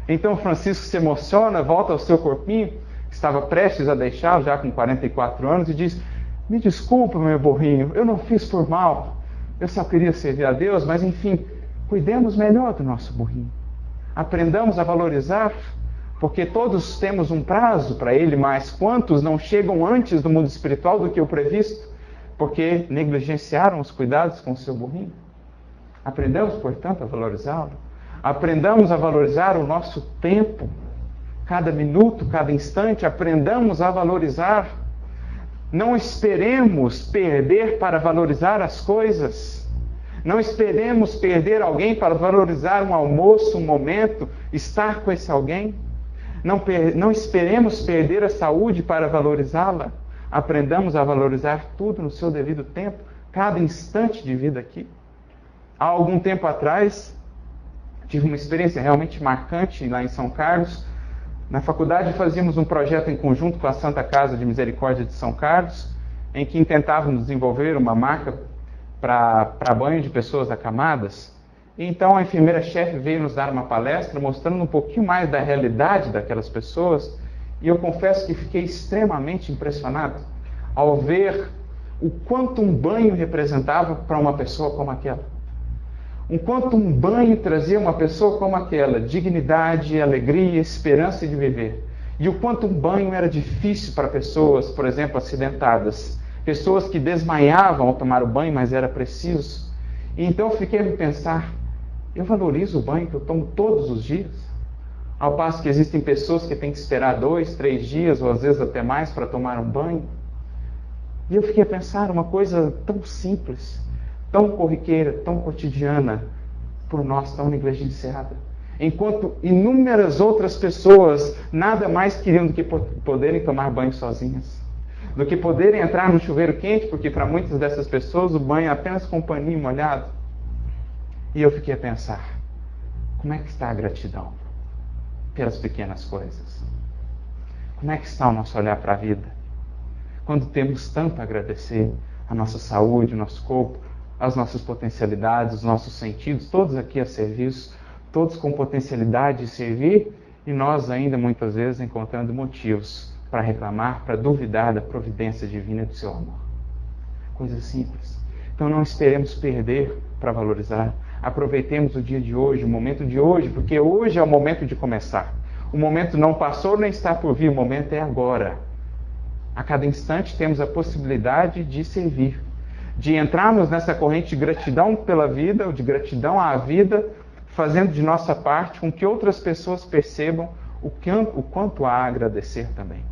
Então Francisco se emociona, volta ao seu corpinho, que estava prestes a deixá-lo, já com 44 anos, e diz: me desculpa, meu burrinho, eu não fiz por mal. Eu só queria servir a Deus, mas enfim, cuidemos melhor do nosso burrinho. Aprendamos a valorizar, porque todos temos um prazo para ele, mas quantos não chegam antes do mundo espiritual do que o previsto, porque negligenciaram os cuidados com o seu burrinho? Aprendamos, portanto, a valorizá-lo. Aprendamos a valorizar o nosso tempo, cada minuto, cada instante. Aprendamos a valorizar. Não esperemos perder para valorizar as coisas. Não esperemos perder alguém para valorizar um almoço, um momento, estar com esse alguém. Não esperemos perder a saúde para valorizá-la. Aprendamos a valorizar tudo no seu devido tempo, cada instante de vida aqui. Há algum tempo atrás, tive uma experiência realmente marcante lá em São Carlos. Na faculdade fazíamos um projeto em conjunto com a Santa Casa de Misericórdia de São Carlos, em que tentávamos desenvolver uma marca para banho de pessoas acamadas. E então a enfermeira-chefe veio nos dar uma palestra mostrando um pouquinho mais da realidade daquelas pessoas. E eu confesso que fiquei extremamente impressionado ao ver o quanto um banho representava para uma pessoa como aquela. O quanto um banho trazia uma pessoa como aquela, dignidade, alegria, esperança de viver. E o quanto um banho era difícil para pessoas, por exemplo, acidentadas. Pessoas que desmaiavam ao tomar o banho, mas era preciso. E então eu fiquei a me pensar, eu valorizo o banho que eu tomo todos os dias? Ao passo que existem pessoas que têm que esperar 2, 3 dias, ou às vezes até mais, para tomar um banho. E eu fiquei a pensar uma coisa tão simples. tão corriqueira, tão cotidiana, por nós tão negligenciada. Enquanto inúmeras outras pessoas nada mais queriam do que poderem tomar banho sozinhas, do que poderem entrar no chuveiro quente, porque para muitas dessas pessoas o banho é apenas com um paninho molhado. E eu fiquei a pensar, como é que está a gratidão pelas pequenas coisas? Como é que está o nosso olhar para a vida? Quando temos tanto a agradecer, a nossa saúde, o nosso corpo, as nossas potencialidades, os nossos sentidos, todos aqui a serviço, todos com potencialidade de servir, e nós ainda muitas vezes encontrando motivos para reclamar, para duvidar da providência divina e do seu amor. Coisa simples. Então não esperemos perder para valorizar. Aproveitemos o dia de hoje, o momento de hoje, porque hoje é o momento de começar. O momento não passou nem está por vir, o momento é agora. A cada instante temos a possibilidade de servir, de entrarmos nessa corrente de gratidão pela vida, ou de gratidão à vida, fazendo de nossa parte com que outras pessoas percebam o quanto há a agradecer também.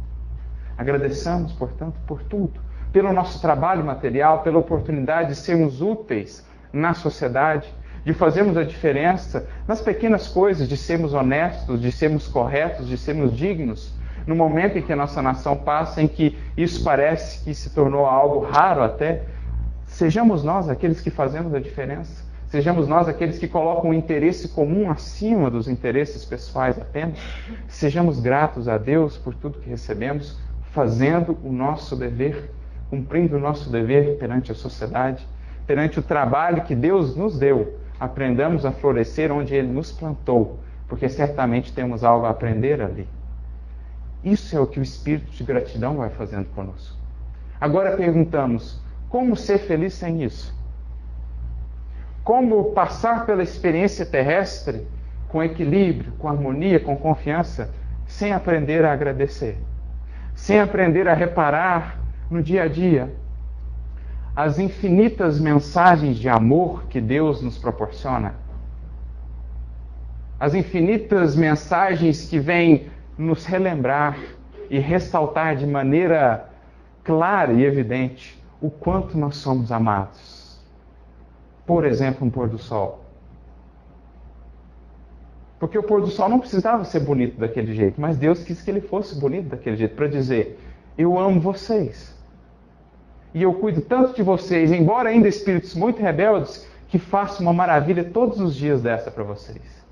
Agradeçamos, portanto, por tudo. Pelo nosso trabalho material, pela oportunidade de sermos úteis na sociedade, de fazermos a diferença nas pequenas coisas, de sermos honestos, de sermos corretos, de sermos dignos, no momento em que a nossa nação passa, em que isso parece que se tornou algo raro até. Sejamos nós aqueles que fazemos a diferença. Sejamos nós aqueles que colocam o interesse comum acima dos interesses pessoais apenas. Sejamos gratos a Deus por tudo que recebemos, fazendo o nosso dever, cumprindo o nosso dever perante a sociedade, perante o trabalho que Deus nos deu. Aprendamos a florescer onde Ele nos plantou, porque certamente temos algo a aprender ali. Isso é o que o espírito de gratidão vai fazendo conosco. Agora perguntamos, como ser feliz sem isso? Como passar pela experiência terrestre com equilíbrio, com harmonia, com confiança, sem aprender a agradecer? Sem aprender a reparar no dia a dia as infinitas mensagens de amor que Deus nos proporciona? As infinitas mensagens que vêm nos relembrar e ressaltar de maneira clara e evidente o quanto nós somos amados. Por exemplo, um pôr do sol. Porque o pôr do sol não precisava ser bonito daquele jeito, mas Deus quis que ele fosse bonito daquele jeito, para dizer, eu amo vocês. E eu cuido tanto de vocês, embora ainda espíritos muito rebeldes, que faço uma maravilha todos os dias dessa para vocês.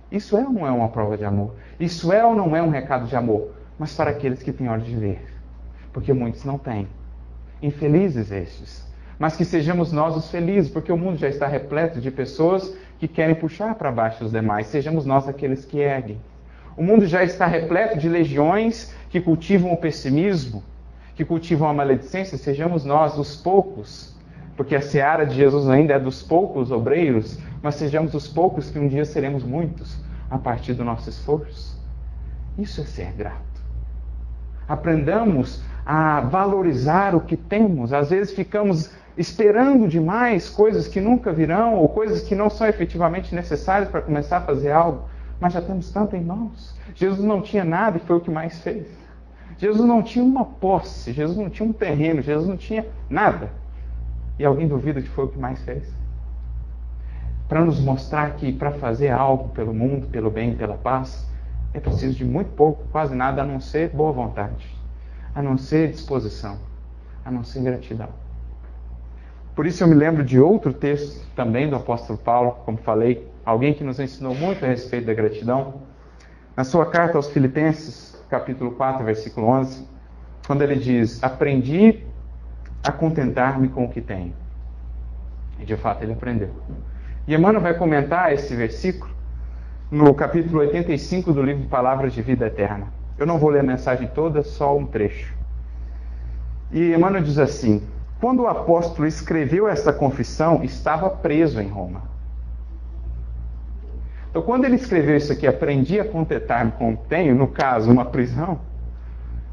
Isso é ou não é uma prova de amor? Isso é ou não é um recado de amor? Mas para aqueles que têm hora de ver. Porque muitos não têm. Infelizes estes. Mas que sejamos nós os felizes, porque o mundo já está repleto de pessoas que querem puxar para baixo os demais. Sejamos nós aqueles que erguem. O mundo já está repleto de legiões que cultivam o pessimismo, que cultivam a maledicência. Sejamos nós os poucos, porque a seara de Jesus ainda é dos poucos obreiros, mas sejamos os poucos que um dia seremos muitos a partir do nosso esforço. Isso é ser grato. Aprendamos a valorizar o que temos. Às vezes ficamos esperando demais coisas que nunca virão, ou coisas que não são efetivamente necessárias para começar a fazer algo, mas já temos tanto em mãos. Jesus não tinha nada e foi o que mais fez. Jesus não tinha uma posse, Jesus não tinha um terreno, Jesus não tinha nada. E alguém duvida que foi o que mais fez? Para nos mostrar que para fazer algo pelo mundo, pelo bem, pela paz, é preciso de muito pouco, quase nada, a não ser boa vontade, a não ser disposição, a não ser gratidão. Por isso eu me lembro de outro texto também do apóstolo Paulo, como falei, alguém que nos ensinou muito a respeito da gratidão. Na sua carta aos Filipenses, capítulo 4, versículo 11, quando ele diz, aprendi a contentar-me com o que tenho. E de fato ele aprendeu. E Emmanuel vai comentar esse versículo no capítulo 85 do livro Palavras de Vida Eterna. Eu não vou ler a mensagem toda, só um trecho. E Emmanuel diz assim, quando o apóstolo escreveu essa confissão, estava preso em Roma. Então, quando ele escreveu isso aqui, aprendi a contentar-me com o que tenho, no caso, uma prisão,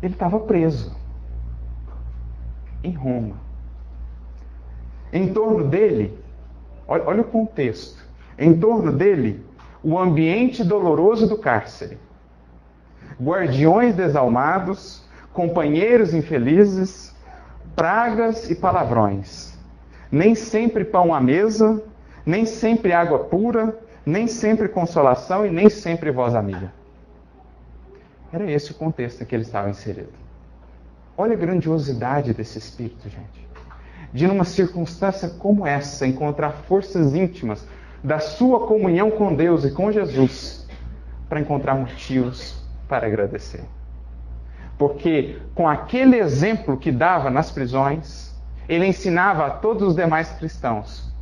ele estava preso em Roma. Em torno dele, olha o contexto, em torno dele, o ambiente doloroso do cárcere, guardiões desalmados, companheiros infelizes, pragas e palavrões. Nem sempre pão à mesa, nem sempre água pura, nem sempre consolação e nem sempre voz amiga. Era esse o contexto em que ele estava inserido. Olha a grandiosidade desse Espírito, gente. De numa circunstância como essa, encontrar forças íntimas da sua comunhão com Deus e com Jesus para encontrar motivos para agradecer. Porque com aquele exemplo que dava nas prisões, ele ensinava a todos os demais cristãos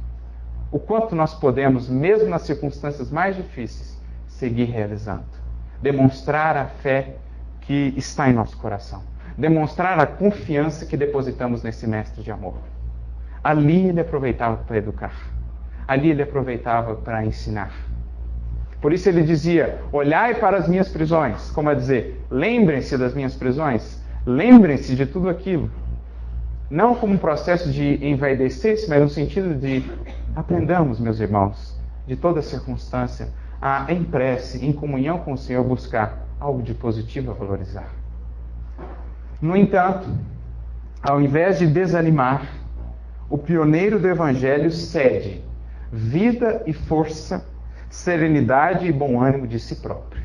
o quanto nós podemos, mesmo nas circunstâncias mais difíceis, seguir realizando. Demonstrar a fé que está em nosso coração. Demonstrar a confiança que depositamos nesse mestre de amor. Ali ele aproveitava para educar. Ali ele aproveitava para ensinar. Por isso ele dizia, olhai para as minhas prisões. Como a dizer, lembrem-se das minhas prisões. Lembrem-se de tudo aquilo. Não como um processo de envaidecer-se, mas no sentido de aprendamos, meus irmãos, de toda circunstância, a, em prece, em comunhão com o Senhor, buscar algo de positivo a valorizar. No entanto, ao invés de desanimar, o pioneiro do Evangelho cede vida e força, serenidade e bom ânimo de si próprio.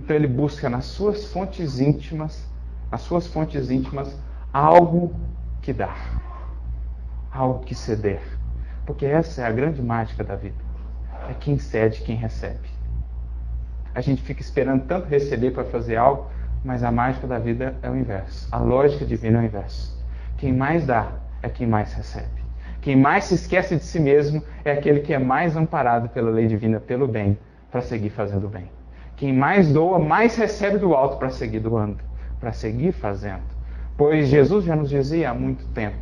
Então ele busca nas suas fontes íntimas, algo que dar, algo que ceder. Porque essa é a grande mágica da vida. É quem cede, quem recebe. A gente fica esperando tanto receber para fazer algo, mas a mágica da vida é o inverso. A lógica divina é o inverso. Quem mais dá é quem mais recebe. Quem mais se esquece de si mesmo é aquele que é mais amparado pela lei divina, pelo bem, para seguir fazendo o bem. Quem mais doa, mais recebe do alto para seguir doando, para seguir fazendo. Pois Jesus já nos dizia há muito tempo,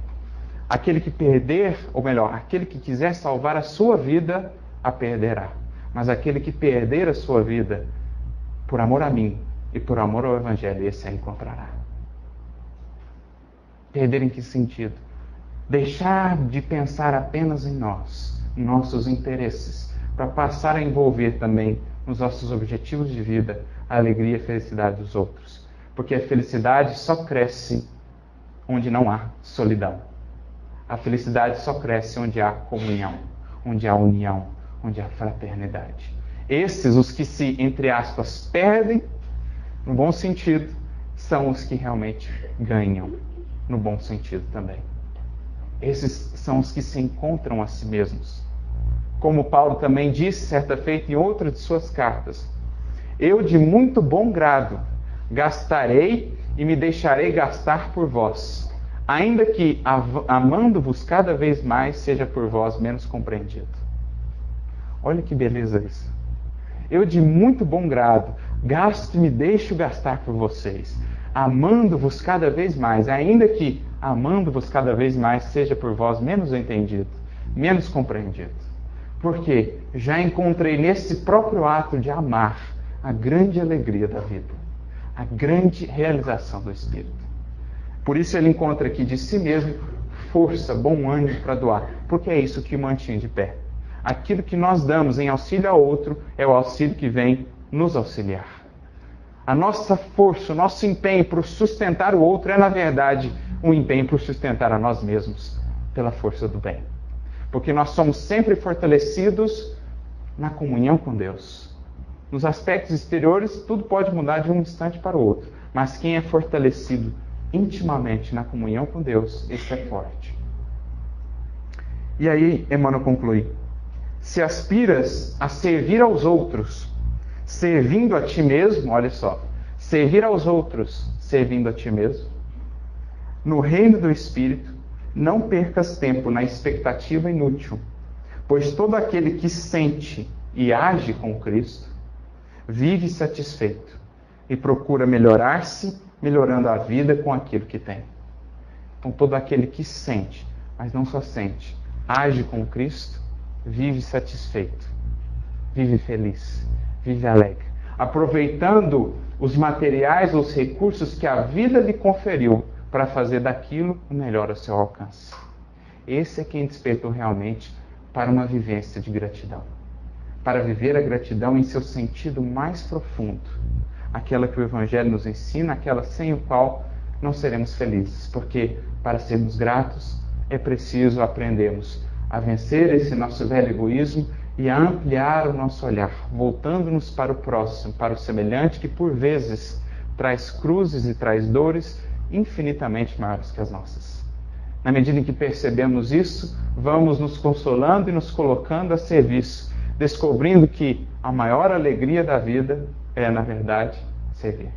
aquele que perder, ou melhor, aquele que quiser salvar a sua vida, a perderá. Mas aquele que perder a sua vida, por amor a mim e por amor ao Evangelho, esse a encontrará. Perder em que sentido? Deixar de pensar apenas em nós, em nossos interesses, para passar a envolver também nos nossos objetivos de vida a alegria e a felicidade dos outros. Porque a felicidade só cresce onde não há solidão. A felicidade só cresce onde há comunhão, onde há união, onde há fraternidade. Esses, os que se, entre aspas, perdem, no bom sentido, são os que realmente ganham, no bom sentido também. Esses são os que se encontram a si mesmos. Como Paulo também disse certa feita em outra de suas cartas, eu de muito bom grado gastarei e me deixarei gastar por vós, ainda que, amando-vos cada vez mais, seja por vós menos compreendido. Olha que beleza isso. Eu de muito bom grado gasto e me deixo gastar por vocês, amando-vos cada vez mais, ainda que, amando-vos cada vez mais, seja por vós menos entendido, menos compreendido. Porque já encontrei nesse próprio ato de amar a grande alegria da vida, a grande realização do Espírito. Por isso ele encontra aqui de si mesmo força, bom ânimo para doar, porque é isso que o mantém de pé. Aquilo que nós damos em auxílio ao outro é o auxílio que vem nos auxiliar. A nossa força, o nosso empenho por sustentar o outro é, na verdade, um empenho por sustentar a nós mesmos pela força do bem. Porque nós somos sempre fortalecidos na comunhão com Deus. Nos aspectos exteriores, tudo pode mudar de um instante para o outro. Mas quem é fortalecido intimamente na comunhão com Deus, esse é forte. E aí, Emmanuel conclui. Se aspiras a servir aos outros, servindo a ti mesmo, olha só, servir aos outros, servindo a ti mesmo, no reino do Espírito, não percas tempo na expectativa inútil, pois todo aquele que sente e age com Cristo, vive satisfeito e procura melhorar-se, melhorando a vida com aquilo que tem. Então todo aquele que sente, mas não só sente, age com Cristo, vive satisfeito, vive feliz, vive alegre, aproveitando os materiais, os recursos que a vida lhe conferiu para fazer daquilo o melhor ao seu alcance. Esse é quem despertou realmente para uma vivência de gratidão, para viver a gratidão em seu sentido mais profundo, aquela que o Evangelho nos ensina, aquela sem o qual não seremos felizes, porque para sermos gratos é preciso aprendermos a vencer esse nosso velho egoísmo e a ampliar o nosso olhar, voltando-nos para o próximo, para o semelhante, que por vezes traz cruzes e traz dores infinitamente maiores que as nossas. Na medida em que percebemos isso, vamos nos consolando e nos colocando a serviço, descobrindo que a maior alegria da vida é, na verdade, servir.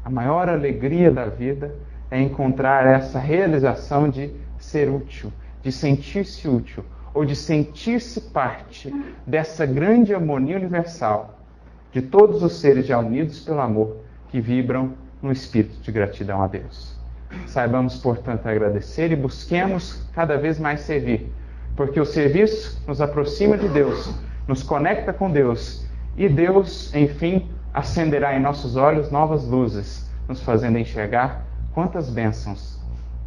A maior alegria da vida é encontrar essa realização de ser útil, de sentir-se útil, ou de sentir-se parte dessa grande harmonia universal de todos os seres já unidos pelo amor que vibram no espírito de gratidão a Deus. Saibamos, portanto, agradecer e busquemos cada vez mais servir, porque o serviço nos aproxima de Deus, nos conecta com Deus, e Deus, enfim, acenderá em nossos olhos novas luzes, nos fazendo enxergar quantas bênçãos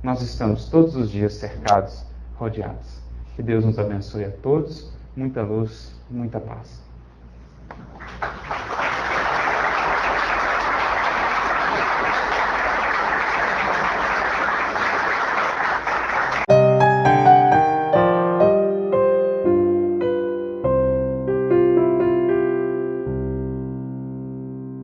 nós estamos todos os dias cercados, rodeados. Que Deus nos abençoe a todos, muita luz e muita paz.